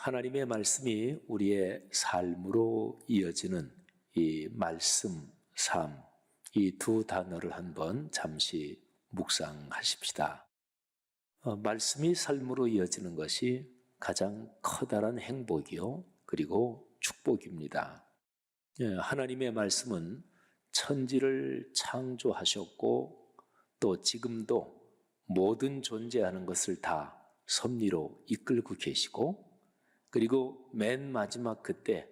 하나님의 말씀이 우리의 삶으로 이어지는 이 말씀, 삶, 이 두 단어를 한번 잠시 묵상하십시다. 말씀이 삶으로 이어지는 것이 가장 커다란 행복이요, 그리고 축복입니다. 하나님의 말씀은 천지를 창조하셨고 또 지금도 모든 존재하는 것을 다 섭리로 이끌고 계시고, 그리고 맨 마지막 그때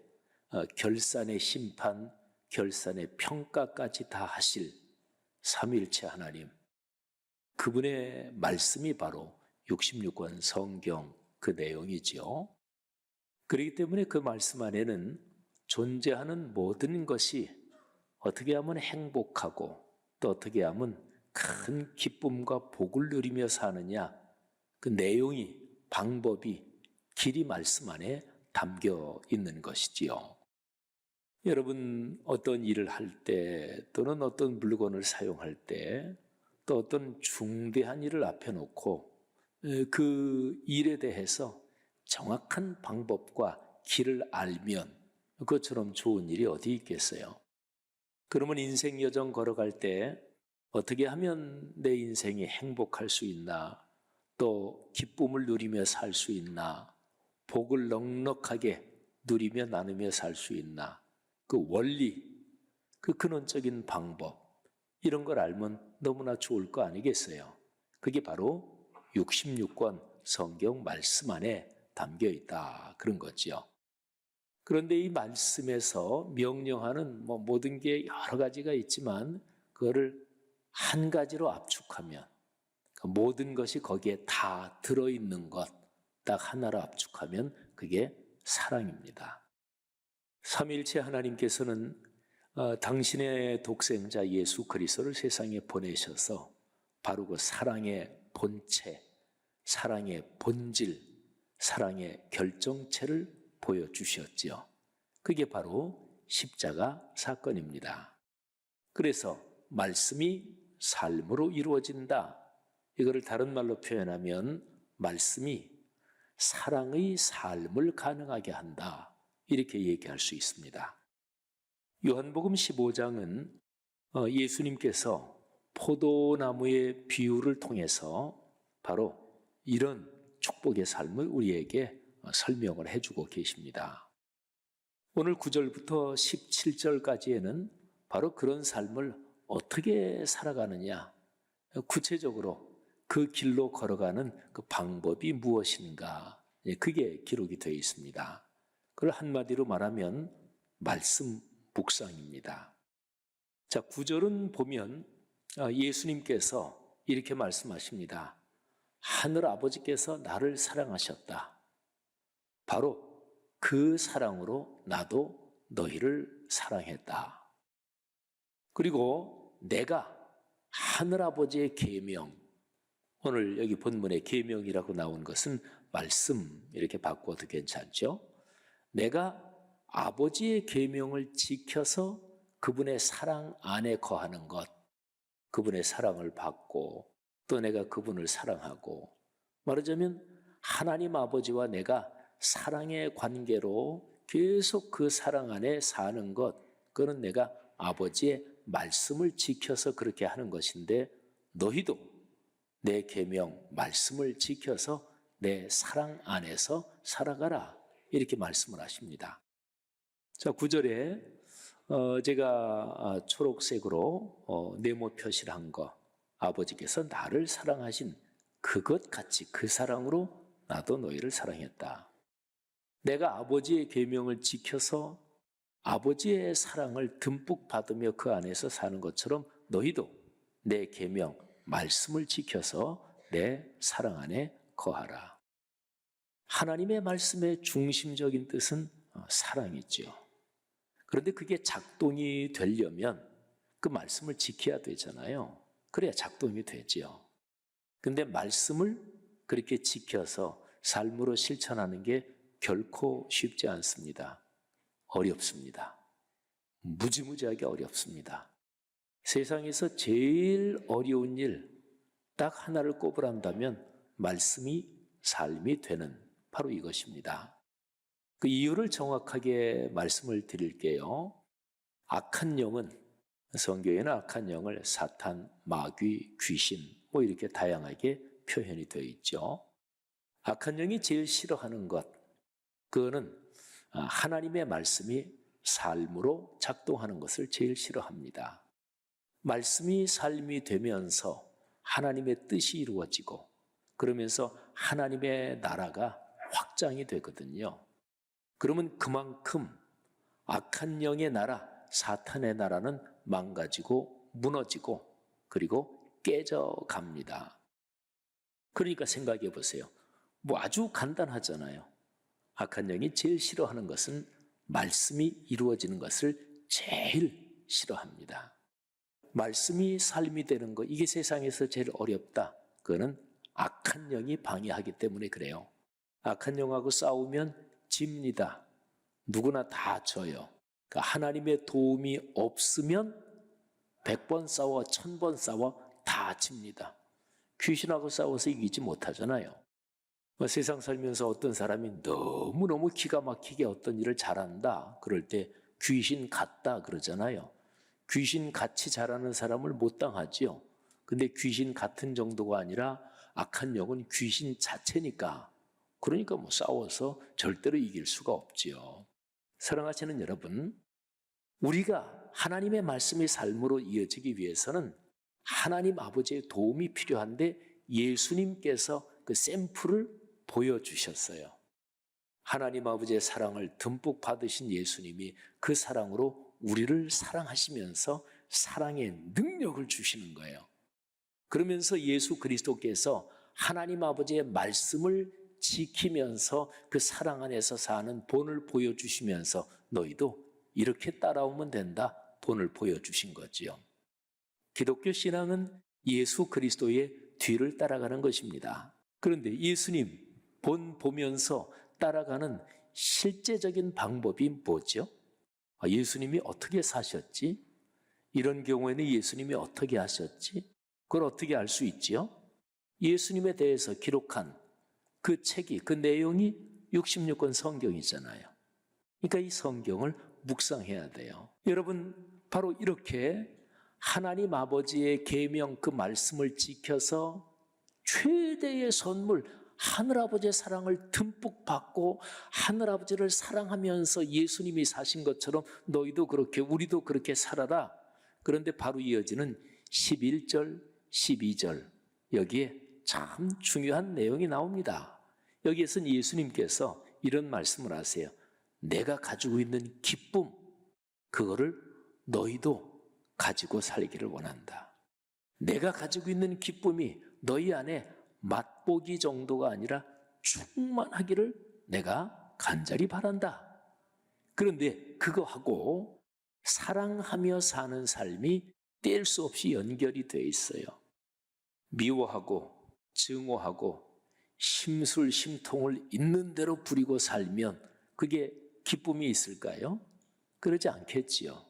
결산의 심판, 결산의 평가까지 다 하실 삼위일체 하나님, 그분의 말씀이 바로 66권 성경 그 내용이지요. 그렇기 때문에 그 말씀 안에는 존재하는 모든 것이 어떻게 하면 행복하고 또 어떻게 하면 큰 기쁨과 복을 누리며 사느냐, 그 내용이, 방법이, 길이 말씀 안에 담겨 있는 것이지요. 여러분, 어떤 일을 할 때 또는 어떤 물건을 사용할 때 또 어떤 중대한 일을 앞에 놓고 그 일에 대해서 정확한 방법과 길을 알면 그것처럼 좋은 일이 어디 있겠어요? 그러면 인생 여정 걸어갈 때 어떻게 하면 내 인생이 행복할 수 있나, 또 기쁨을 누리며 살 수 있나, 복을 넉넉하게 누리며 나누며 살 수 있나, 그 원리, 그 근원적인 방법, 이런 걸 알면 너무나 좋을 거 아니겠어요? 그게 바로 66권 성경 말씀 안에 담겨 있다, 그런 거죠. 그런데 이 말씀에서 명령하는 모든 게 여러 가지가 있지만 그거를 한 가지로 압축하면, 모든 것이 거기에 다 들어있는 것 딱 하나로 압축하면 그게 사랑입니다. 삼위일체 하나님께서는 당신의 독생자 예수 그리스도를 세상에 보내셔서 바로 그 사랑의 본체, 사랑의 본질, 사랑의 결정체를 보여주셨지요. 그게 바로 십자가 사건입니다. 그래서 말씀이 삶으로 이루어진다. 이거를 다른 말로 표현하면 말씀이 사랑의 삶을 가능하게 한다, 이렇게 얘기할 수 있습니다. 요한복음 15장은 예수님께서 포도나무의 비유를 통해서 바로 이런 축복의 삶을 우리에게 설명을 해주고 계십니다. 오늘 9절부터 17절까지에는 바로 그런 삶을 어떻게 살아가느냐, 구체적으로 그 길로 걸어가는 그 방법이 무엇인가, 그게 기록이 되어 있습니다. 그걸 한마디로 말하면 말씀 묵상입니다. 자, 9절은 보면 예수님께서 이렇게 말씀하십니다. 하늘 아버지께서 나를 사랑하셨다. 바로 그 사랑으로 나도 너희를 사랑했다. 그리고 내가 하늘 아버지의 계명, 오늘 여기 본문에 계명이라고 나온 것은 말씀, 이렇게 바꿔도 괜찮죠? 내가 아버지의 계명을 지켜서 그분의 사랑 안에 거하는 것, 그분의 사랑을 받고 또 내가 그분을 사랑하고, 말하자면 하나님 아버지와 내가 사랑의 관계로 계속 그 사랑 안에 사는 것, 그건 내가 아버지의 말씀을 지켜서 그렇게 하는 것인데, 너희도 내 계명 말씀을 지켜서 내 사랑 안에서 살아가라, 이렇게 말씀을 하십니다. 자, 9절에 제가 초록색으로 네모 표시를 한 거, 아버지께서 나를 사랑하신 그것 같이 그 사랑으로 나도 너희를 사랑했다. 내가 아버지의 계명을 지켜서 아버지의 사랑을 듬뿍 받으며 그 안에서 사는 것처럼 너희도 내 계명 말씀을 지켜서 내 사랑 안에 거하라. 하나님의 말씀의 중심적인 뜻은 사랑이지요. 그런데 그게 작동이 되려면 그 말씀을 지켜야 되잖아요. 그래야 작동이 되지요. 그런데 말씀을 그렇게 지켜서 삶으로 실천하는 게 결코 쉽지 않습니다. 어렵습니다. 무지무지하게 어렵습니다. 세상에서 제일 어려운 일 딱 하나를 꼽으란다면 말씀이 삶이 되는 바로 이것입니다. 그 이유를 정확하게 말씀을 드릴게요. 악한 영은, 성경에는 악한 영을 사탄, 마귀, 귀신 뭐 이렇게 다양하게 표현이 되어 있죠. 악한 영이 제일 싫어하는 것, 그거는 하나님의 말씀이 삶으로 작동하는 것을 제일 싫어합니다. 말씀이 삶이 되면서 하나님의 뜻이 이루어지고 그러면서 하나님의 나라가 확장이 되거든요. 그러면 그만큼 악한 영의 나라, 사탄의 나라는 망가지고 무너지고 그리고 깨져갑니다. 그러니까 생각해 보세요. 뭐 아주 간단하잖아요. 악한 영이 제일 싫어하는 것은 말씀이 이루어지는 것을 제일 싫어합니다. 말씀이 삶이 되는 것, 이게 세상에서 제일 어렵다. 그거는 악한 영이 방해하기 때문에 그래요. 악한 영하고 싸우면 집니다. 누구나 다 져요. 그러니까 하나님의 도움이 없으면 100번 싸워 1000번 싸워 다 집니다. 귀신하고 싸워서 이기지 못하잖아요. 세상 살면서 어떤 사람이 너무너무 기가 막히게 어떤 일을 잘한다. 그럴 때 귀신 같다 그러잖아요. 귀신 같이 잘하는 사람을 못 당하지요. 근데 귀신 같은 정도가 아니라 악한 영은 귀신 자체니까, 그러니까 뭐 싸워서 절대로 이길 수가 없지요. 사랑하시는 여러분, 우리가 하나님의 말씀이 삶으로 이어지기 위해서는 하나님 아버지의 도움이 필요한데 예수님께서 그 샘플을 보여주셨어요. 하나님 아버지의 사랑을 듬뿍 받으신 예수님이 그 사랑으로 우리를 사랑하시면서 사랑의 능력을 주시는 거예요. 그러면서 예수 그리스도께서 하나님 아버지의 말씀을 지키면서 그 사랑 안에서 사는 본을 보여주시면서 너희도 이렇게 따라오면 된다, 본을 보여주신 거지요. 기독교 신앙은 예수 그리스도의 뒤를 따라가는 것입니다. 그런데 예수님 본 보면서 따라가는 실제적인 방법이 뭐죠? 예수님이 어떻게 사셨지? 이런 경우에는 예수님이 어떻게 하셨지? 그걸 어떻게 알 수 있지요? 예수님에 대해서 기록한 그 책이, 그 내용이 66권 성경이잖아요. 그러니까 이 성경을 묵상해야 돼요. 여러분, 바로 이렇게 하나님 아버지의 계명 그 말씀을 지켜서 최대의 선물, 하늘아버지의 사랑을 듬뿍 받고 하늘아버지를 사랑하면서 예수님이 사신 것처럼 너희도 그렇게, 우리도 그렇게 살아라. 그런데 바로 이어지는 11절, 12절, 여기에 참 중요한 내용이 나옵니다. 여기에서는 예수님께서 이런 말씀을 하세요. 내가 가지고 있는 기쁨, 그거를 너희도 가지고 살기를 원한다. 내가 가지고 있는 기쁨이 너희 안에 맛보기 정도가 아니라 충만하기를 내가 간절히 바란다. 그런데 그거하고 사랑하며 사는 삶이 뗄 수 없이 연결이 되어 있어요. 미워하고 증오하고 심술심통을 있는 대로 부리고 살면 그게 기쁨이 있을까요? 그러지 않겠지요.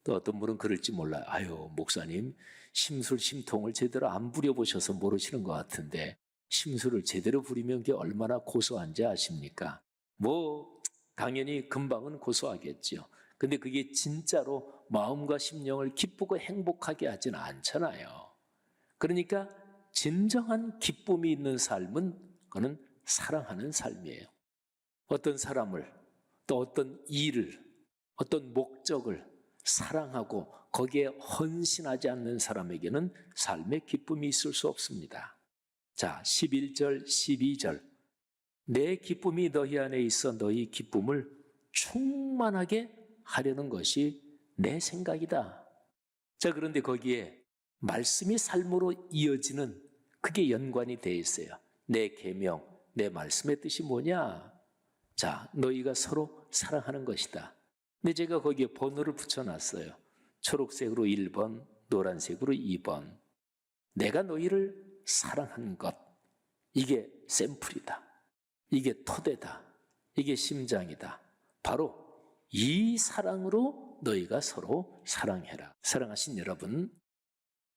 또 어떤 분은 그럴지 몰라요. 아유, 목사님 심술심통을 제대로 안 부려보셔서 모르시는 것 같은데 심술을 제대로 부리면 그게 얼마나 고소한지 아십니까? 뭐 당연히 금방은 고소하겠지요. 근데 그게 진짜로 마음과 심령을 기쁘고 행복하게 하지는 않잖아요. 그러니까 진정한 기쁨이 있는 삶은 그거는 사랑하는 삶이에요. 어떤 사람을, 또 어떤 일을, 어떤 목적을 사랑하고 거기에 헌신하지 않는 사람에게는 삶의 기쁨이 있을 수 없습니다. 자, 11절, 12절. 내 기쁨이 너희 안에 있어 너희 기쁨을 충만하게 하려는 것이 내 생각이다. 자, 그런데 거기에 말씀이 삶으로 이어지는 그게 연관이 되어 있어요. 내 계명, 내 말씀의 뜻이 뭐냐? 자, 너희가 서로 사랑하는 것이다. 근데 제가 거기에 번호를 붙여놨어요. 초록색으로 1번, 노란색으로 2번. 내가 너희를 사랑하는 것. 이게 샘플이다. 이게 토대다. 이게 심장이다. 바로 이 사랑으로 너희가 서로 사랑해라. 사랑하신 여러분,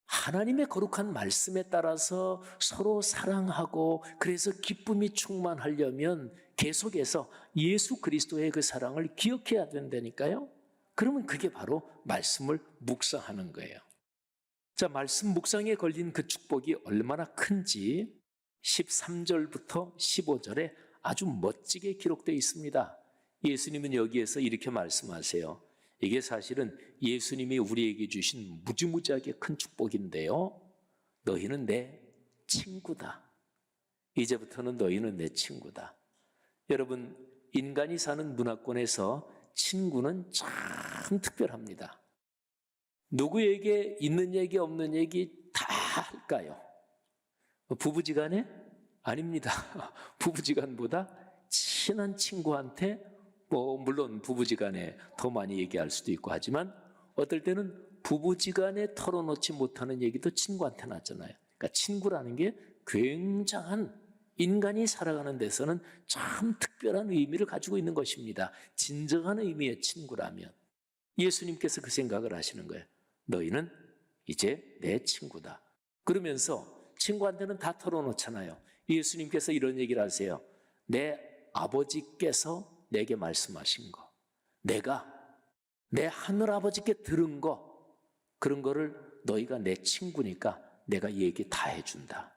하나님의 거룩한 말씀에 따라서 서로 사랑하고 그래서 기쁨이 충만하려면 계속해서 예수 그리스도의 그 사랑을 기억해야 된다니까요. 그러면 그게 바로 말씀을 묵상하는 거예요. 자, 말씀 묵상에 걸린 그 축복이 얼마나 큰지 13절부터 15절에 아주 멋지게 기록되어 있습니다. 예수님은 여기에서 이렇게 말씀하세요. 이게 사실은 예수님이 우리에게 주신 무지무지하게 큰 축복인데요. 너희는 내 친구다. 이제부터는 너희는 내 친구다. 여러분, 인간이 사는 문화권에서 친구는 참 특별합니다. 누구에게 있는 얘기 없는 얘기 다 할까요? 부부지간에? 아닙니다. 부부지간보다 친한 친구한테 물론 부부지간에 더 많이 얘기할 수도 있고 하지만 어떨 때는 부부지간에 털어놓지 못하는 얘기도 친구한테 나잖아요. 그러니까 친구라는 게 굉장한 인간이 살아가는 데서는 참 특별한 의미를 가지고 있는 것입니다. 진정한 의미의 친구라면 예수님께서 그 생각을 하시는 거예요. 너희는 이제 내 친구다. 그러면서 친구한테는 다 털어놓잖아요. 예수님께서 이런 얘기를 하세요. 내 아버지께서 내게 말씀하신 거, 내가 내 하늘아버지께 들은 거, 그런 거를 너희가 내 친구니까 내가 얘기 다 해준다.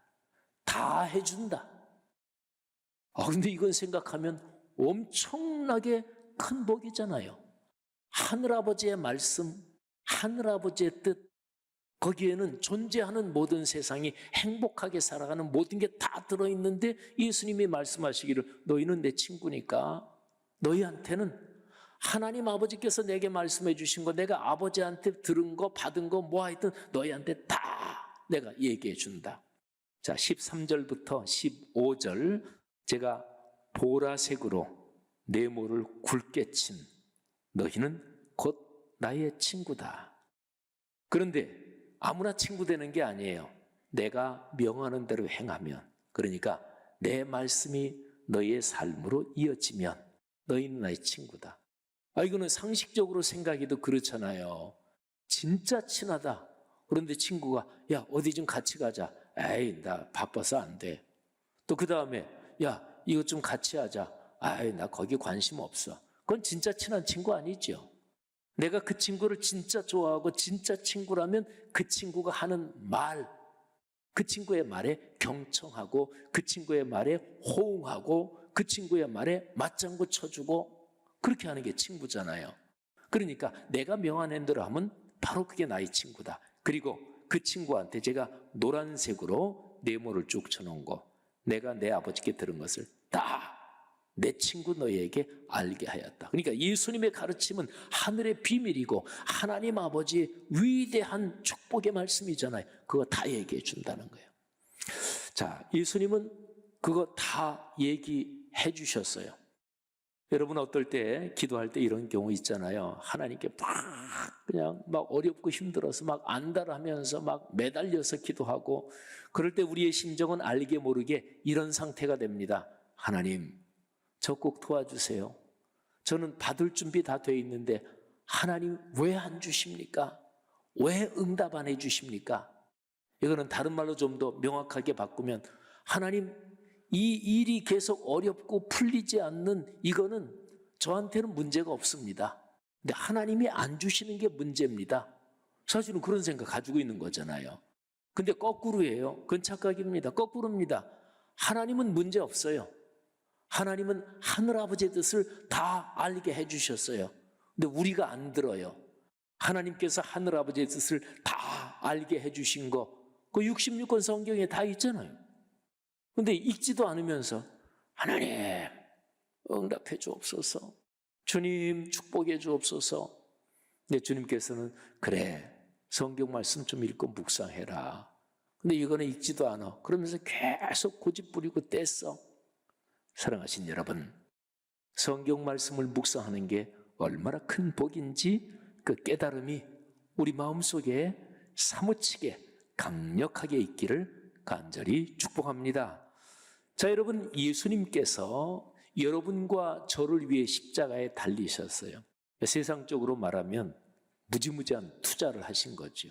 다 해준다. 그런데 이건 생각하면 엄청나게 큰 복이잖아요. 하늘아버지의 말씀, 하늘아버지의 뜻, 거기에는 존재하는 모든 세상이 행복하게 살아가는 모든 게 다 들어있는데 예수님이 말씀하시기를 너희는 내 친구니까 너희한테는 하나님 아버지께서 내게 말씀해 주신 거, 내가 아버지한테 들은 거, 받은 거, 뭐 하여튼 너희한테 다 내가 얘기해 준다. 자, 13절부터 15절 제가 보라색으로 네모를 굵게 친 너희는 곧 나의 친구다. 그런데 아무나 친구 되는 게 아니에요. 내가 명하는 대로 행하면, 그러니까 내 말씀이 너희의 삶으로 이어지면 너희는 나의 친구다. 이거는 상식적으로 생각해도 그렇잖아요. 진짜 친하다. 그런데 친구가 야 어디 좀 같이 가자. 에이 나 바빠서 안 돼. 또 그 다음에 야 이거 좀 같이 하자. 아이 나 거기 관심 없어. 그건 진짜 친한 친구 아니죠. 내가 그 친구를 진짜 좋아하고 진짜 친구라면 그 친구가 하는 말, 그 친구의 말에 경청하고 그 친구의 말에 호응하고 그 친구의 말에 맞장구 쳐주고 그렇게 하는 게 친구잖아요. 그러니까 내가 명하는 대로 하면 바로 그게 나의 친구다. 그리고 그 친구한테 제가 노란색으로 네모를 쭉 쳐놓은 거, 내가 내 아버지께 들은 것을 다 내 친구 너희에게 알게 하였다. 그러니까 예수님의 가르침은 하늘의 비밀이고 하나님 아버지의 위대한 축복의 말씀이잖아요. 그거 다 얘기해 준다는 거예요. 자, 예수님은 그거 다 얘기해 주셨어요. 여러분 어떨 때 기도할 때 이런 경우 있잖아요. 하나님께 그냥 막 어렵고 힘들어서 막 안달하면서 막 매달려서 기도하고 그럴 때 우리의 심정은 알게 모르게 이런 상태가 됩니다. 하나님 저 꼭 도와주세요. 저는 받을 준비 다 돼 있는데 하나님 왜 안 주십니까? 왜 응답 안 해주십니까? 이거는 다른 말로 좀 더 명확하게 바꾸면 하나님 이 일이 계속 어렵고 풀리지 않는 이거는 저한테는 문제가 없습니다. 근데 하나님이 안 주시는 게 문제입니다. 사실은 그런 생각 가지고 있는 거잖아요. 근데 거꾸로예요. 그건 착각입니다. 거꾸로입니다. 하나님은 문제 없어요. 하나님은 하늘아버지의 뜻을 다 알게 해주셨어요. 근데 우리가 안 들어요. 하나님께서 하늘아버지의 뜻을 다 알게 해주신 거, 그 66권 성경에 다 있잖아요. 근데 읽지도 않으면서 하나님 응답해 주옵소서, 주님 축복해 주옵소서. 근데 주님께서는 그래 성경 말씀 좀 읽고 묵상해라. 근데 이거는 읽지도 않아. 그러면서 계속 고집 부리고 떼써. 사랑하신 여러분, 성경 말씀을 묵상하는 게 얼마나 큰 복인지 그 깨달음이 우리 마음속에 사무치게 강력하게 있기를 간절히 축복합니다. 자, 여러분, 예수님께서 여러분과 저를 위해 십자가에 달리셨어요. 세상적으로 말하면 무지무지한 투자를 하신 거죠.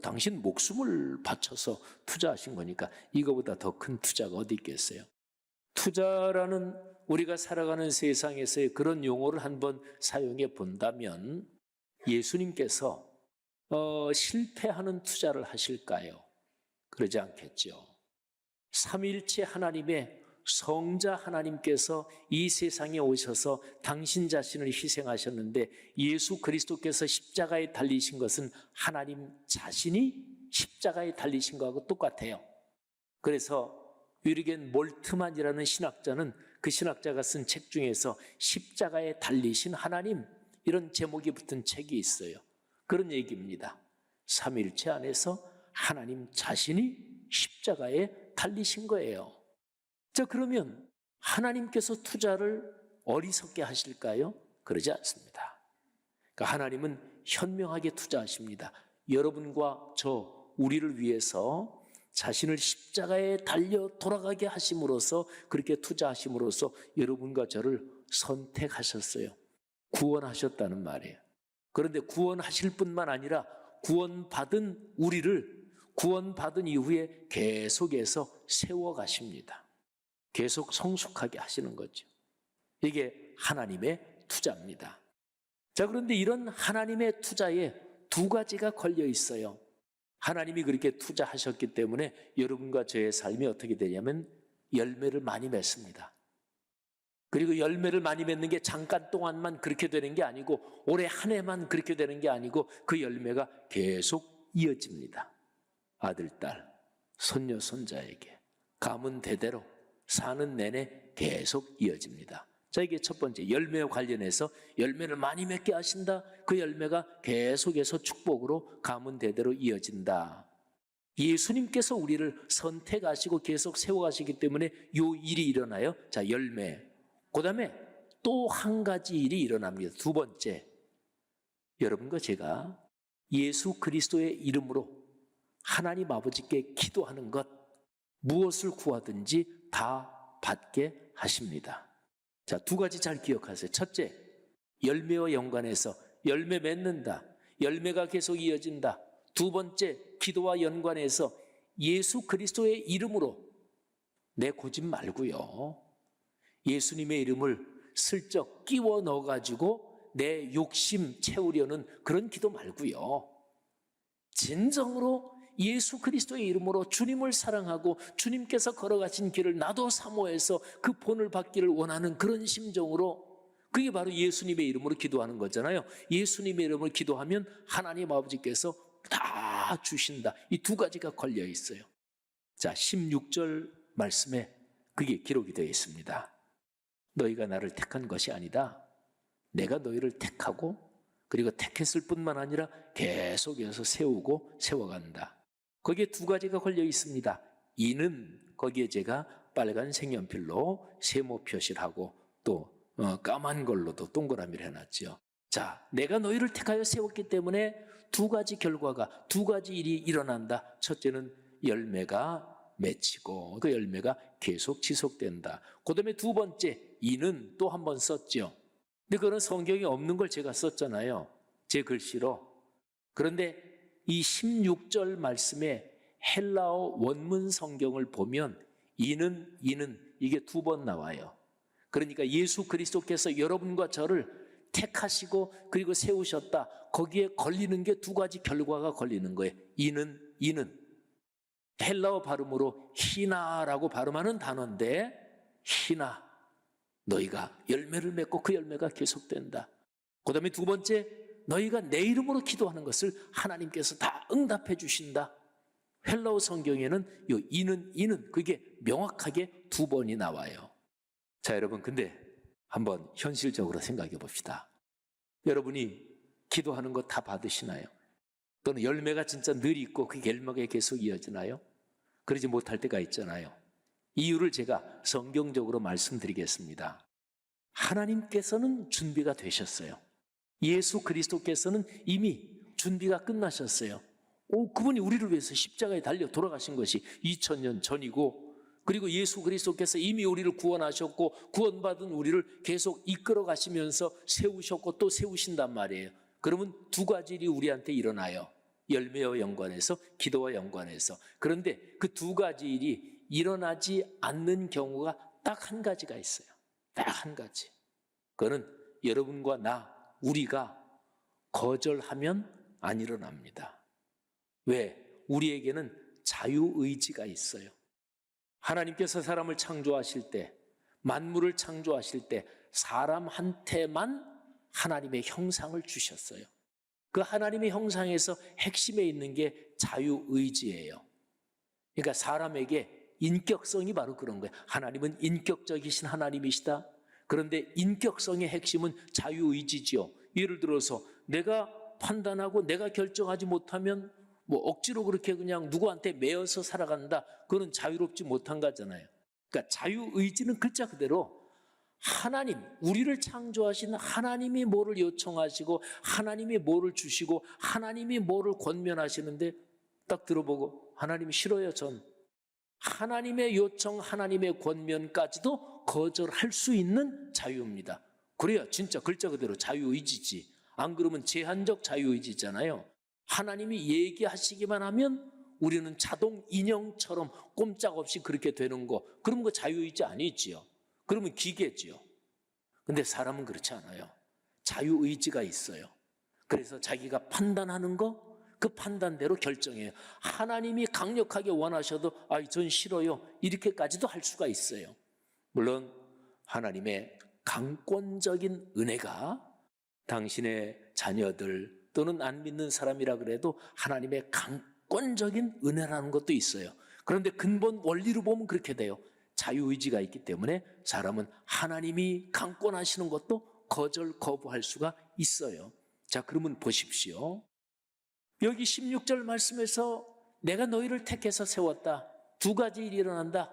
당신 목숨을 바쳐서 투자하신 거니까 이거보다 더 큰 투자가 어디 있겠어요. 투자라는 우리가 살아가는 세상에서의 그런 용어를 한번 사용해 본다면 예수님께서 실패하는 투자를 하실까요? 그러지 않겠죠. 삼위일체 하나님의 성자 하나님께서 이 세상에 오셔서 당신 자신을 희생하셨는데 예수 그리스도께서 십자가에 달리신 것은 하나님 자신이 십자가에 달리신 것하고 똑같아요. 그래서 위르겐 몰트만이라는 신학자는 그 신학자가 쓴 책 중에서 십자가에 달리신 하나님 이런 제목이 붙은 책이 있어요. 그런 얘기입니다. 삼위일체 안에서 하나님 자신이 십자가에 달리신 거예요. 자, 그러면 하나님께서 투자를 어리석게 하실까요? 그러지 않습니다. 그러니까 하나님은 현명하게 투자하십니다. 여러분과 우리를 위해서 자신을 십자가에 달려 돌아가게 하심으로써 그렇게 투자하심으로써 여러분과 저를 선택하셨어요. 구원하셨다는 말이에요. 그런데 구원하실 뿐만 아니라 구원받은 우리를 구원받은 이후에 계속해서 세워가십니다. 계속 성숙하게 하시는 거죠. 이게 하나님의 투자입니다. 자, 그런데 이런 하나님의 투자에 두 가지가 걸려 있어요. 하나님이 그렇게 투자하셨기 때문에 여러분과 저의 삶이 어떻게 되냐면 열매를 많이 맺습니다. 그리고 열매를 많이 맺는 게 잠깐 동안만 그렇게 되는 게 아니고 올해 한 해만 그렇게 되는 게 아니고 그 열매가 계속 이어집니다. 아들, 딸, 손녀, 손자에게 가문 대대로 사는 내내 계속 이어집니다. 자, 이게 첫 번째 열매와 관련해서 열매를 많이 맺게 하신다. 그 열매가 계속해서 축복으로 가문 대대로 이어진다. 예수님께서 우리를 선택하시고 계속 세워가시기 때문에 요 일이 일어나요. 자, 열매. 그 다음에 또 한 가지 일이 일어납니다. 두 번째, 여러분과 제가 예수 그리스도의 이름으로 하나님 아버지께 기도하는 것, 무엇을 구하든지 다 받게 하십니다. 자, 두 가지 잘 기억하세요. 첫째, 열매와 연관해서 열매 맺는다. 열매가 계속 이어진다. 두 번째, 기도와 연관해서 예수 그리스도의 이름으로 내고집 말고요. 예수님의 이름을 슬쩍 끼워 넣어가지고 내 욕심 채우려는 그런 기도 말고요. 진정으로 예수 그리스도의 이름으로 주님을 사랑하고 주님께서 걸어가신 길을 나도 사모해서 그 본을 받기를 원하는 그런 심정으로, 그게 바로 예수님의 이름으로 기도하는 거잖아요. 예수님의 이름으로 기도하면 하나님 아버지께서 다 주신다. 이 두 가지가 걸려 있어요. 자, 16절 말씀에 그게 기록이 되어 있습니다. 너희가 나를 택한 것이 아니다. 내가 너희를 택하고 그리고 택했을 뿐만 아니라 계속해서 세우고 세워간다. 거기에 두 가지가 걸려 있습니다. 이는 거기에 제가 빨간 색연필로 세모 표시를 하고 또 까만 걸로도 동그라미를 해놨죠. 자, 내가 너희를 택하여 세웠기 때문에 두 가지 결과가, 두 가지 일이 일어난다. 첫째는 열매가 맺히고 그 열매가 계속 지속된다. 그 다음에 두 번째, 이는 또 한 번 썼죠. 근데 그거는 성경에 없는 걸 제가 썼잖아요. 제 글씨로. 그런데 이 16절 말씀에 헬라어 원문 성경을 보면 이는 이게 두 번 나와요. 그러니까 예수 그리스도께서 여러분과 저를 택하시고 그리고 세우셨다. 거기에 걸리는 게 두 가지 결과가 걸리는 거예요. 이는 헬라어 발음으로 히나라고 발음하는 단어인데, 히나, 너희가 열매를 맺고 그 열매가 계속된다. 그 다음에 두 번째, 너희가 내 이름으로 기도하는 것을 하나님께서 다 응답해 주신다. 헬라어 성경에는 요 이는 그게 명확하게 두 번이 나와요. 자, 여러분, 근데 한번 현실적으로 생각해 봅시다. 여러분이 기도하는 거 다 받으시나요? 또는 열매가 진짜 늘 있고 그 열매가 계속 이어지나요? 그러지 못할 때가 있잖아요. 이유를 제가 성경적으로 말씀드리겠습니다. 하나님께서는 준비가 되셨어요. 예수 그리스도께서는 이미 준비가 끝나셨어요. 그분이 우리를 위해서 십자가에 달려 돌아가신 것이 2000년 전이고, 그리고 예수 그리스도께서 이미 우리를 구원하셨고 구원받은 우리를 계속 이끌어 가시면서 세우셨고 또 세우신단 말이에요. 그러면 두 가지 일이 우리한테 일어나요. 열매와 연관해서, 기도와 연관해서. 그런데 그 두 가지 일이 일어나지 않는 경우가 딱 한 가지가 있어요. 딱 한 가지. 그거는 여러분과 나, 우리가 거절하면 안 일어납니다. 왜? 우리에게는 자유의지가 있어요. 하나님께서 사람을 창조하실 때, 만물을 창조하실 때 사람한테만 하나님의 형상을 주셨어요. 그 하나님의 형상에서 핵심에 있는 게 자유의지예요. 그러니까 사람에게 인격성이 바로 그런 거예요. 하나님은 인격적이신 하나님이시다. 그런데 인격성의 핵심은 자유의지지요. 예를 들어서 내가 판단하고 내가 결정하지 못하면 억지로 그렇게 그냥 누구한테 매여서 살아간다. 그거는 자유롭지 못한 거잖아요. 그러니까 자유의지는 글자 그대로 하나님, 우리를 창조하신 하나님이 뭐를 요청하시고 하나님이 뭐를 주시고 하나님이 뭐를 권면하시는데 딱 들어보고 하나님 싫어요 전. 하나님의 요청, 하나님의 권면까지도 거절할 수 있는 자유입니다. 그래야 진짜 글자 그대로 자유의지지. 안 그러면 제한적 자유의지잖아요. 하나님이 얘기하시기만 하면 우리는 자동 인형처럼 꼼짝없이 그렇게 되는 거, 그런 거 자유의지 아니지요. 그러면 기계지요. 근데 사람은 그렇지 않아요. 자유의지가 있어요. 그래서 자기가 판단하는 거, 그 판단대로 결정해요. 하나님이 강력하게 원하셔도 전 싫어요 이렇게까지도 할 수가 있어요. 물론 하나님의 강권적인 은혜가 당신의 자녀들 또는 안 믿는 사람이라 그래도 하나님의 강권적인 은혜라는 것도 있어요. 그런데 근본 원리로 보면 그렇게 돼요. 자유의지가 있기 때문에 사람은 하나님이 강권하시는 것도 거부할 수가 있어요. 자, 그러면 보십시오. 여기 16절 말씀에서 내가 너희를 택해서 세웠다. 두 가지 일이 일어난다.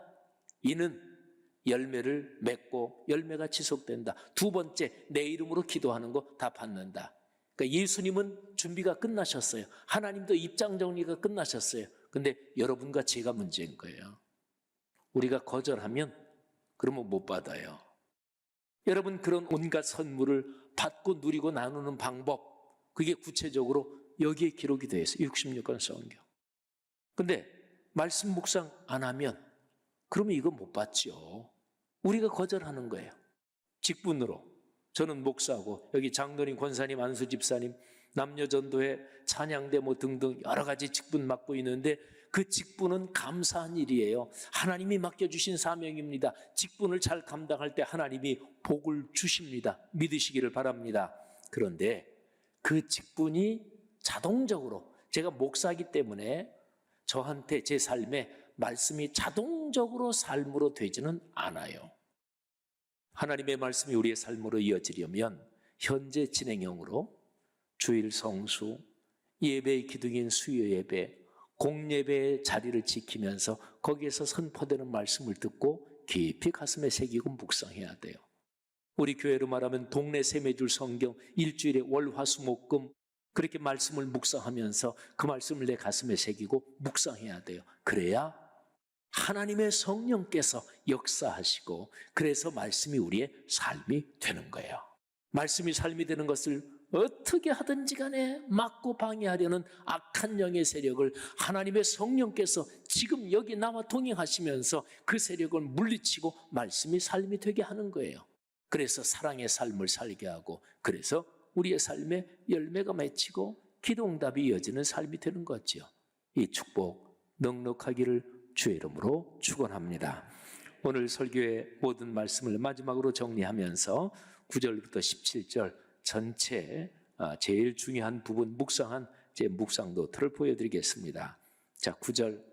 이는 열매를 맺고 열매가 지속된다. 두 번째, 내 이름으로 기도하는 거 다 받는다. 그러니까 예수님은 준비가 끝나셨어요. 하나님도 입장 정리가 끝나셨어요. 근데 여러분과 제가 문제인 거예요. 우리가 거절하면 그러면 못 받아요. 여러분, 그런 온갖 선물을 받고 누리고 나누는 방법, 그게 구체적으로 여기에 기록이 되어 있어요. 66권 성경. 근데 말씀 묵상 안 하면 그러면 이거 못 받죠. 우리가 거절하는 거예요. 직분으로. 저는 목사고 여기 장로님, 권사님, 안수 집사님, 남녀전도회, 찬양대 등등 여러 가지 직분 맡고 있는데 그 직분은 감사한 일이에요. 하나님이 맡겨주신 사명입니다. 직분을 잘 감당할 때 하나님이 복을 주십니다. 믿으시기를 바랍니다. 그런데 그 직분이 자동적으로, 제가 목사이기 때문에 저한테 제 삶에 말씀이 자동적으로 삶으로 되지는 않아요. 하나님의 말씀이 우리의 삶으로 이어지려면 현재 진행형으로 주일 성수, 예배의 기둥인 수요 예배, 공예배의 자리를 지키면서 거기에서 선포되는 말씀을 듣고 깊이 가슴에 새기고 묵상해야 돼요. 우리 교회로 말하면 동네 세매줄 성경 일주일에 월, 화, 수, 목, 금 그렇게 말씀을 묵상하면서 그 말씀을 내 가슴에 새기고 묵상해야 돼요. 그래야 하나님의 성령께서 역사하시고 그래서 말씀이 우리의 삶이 되는 거예요. 말씀이 삶이 되는 것을 어떻게 하든지 간에 막고 방해하려는 악한 영의 세력을 하나님의 성령께서 지금 여기 나와 동행하시면서 그 세력을 물리치고 말씀이 삶이 되게 하는 거예요. 그래서 사랑의 삶을 살게 하고 그래서 우리의 삶에 열매가 맺히고 기도응답이 이어지는 삶이 되는 거죠. 이 축복 넉넉하기를 주의 이름으로 축원합니다. 오늘 설교의 모든 말씀을 마지막으로 정리하면서 9절부터 17절 전체 제일 중요한 부분 묵상한 제 묵상 노트를 보여드리겠습니다. 자, 9절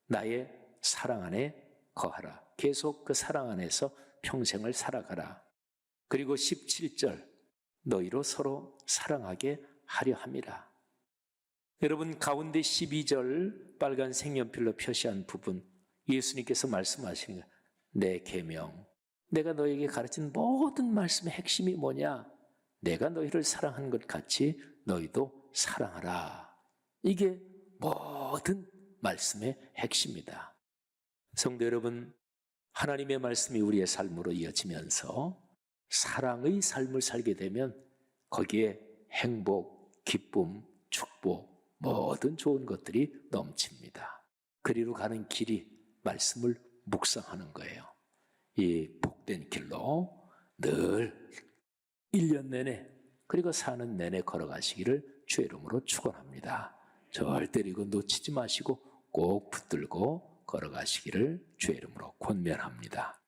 나의 사랑 안에 거하라. 계속 그 사랑 안에서 평생을 살아가라. 그리고 17절 너희로 서로 사랑하게 하려 함이라. 여러분, 가운데 12절 빨간 색연필로 표시한 부분 예수님께서 말씀하시는 거예요. 내 계명, 내가 너에게 가르친 모든 말씀의 핵심이 뭐냐? 내가 너희를 사랑한 것 같이 너희도 사랑하라. 이게 모든 말씀의 핵심이다. 성도 여러분, 하나님의 말씀이 우리의 삶으로 이어지면서 사랑의 삶을 살게 되면 거기에 행복, 기쁨, 축복, 모든 좋은 것들이 넘칩니다. 그리로 가는 길이 말씀을 묵상하는 거예요. 이 복된 길로 늘 1년 내내 그리고 사는 내내 걸어가시기를 주의 이름으로 축원합니다. 절대로 이거 놓치지 마시고 꼭 붙들고 걸어가시기를 주의 이름으로 권면합니다.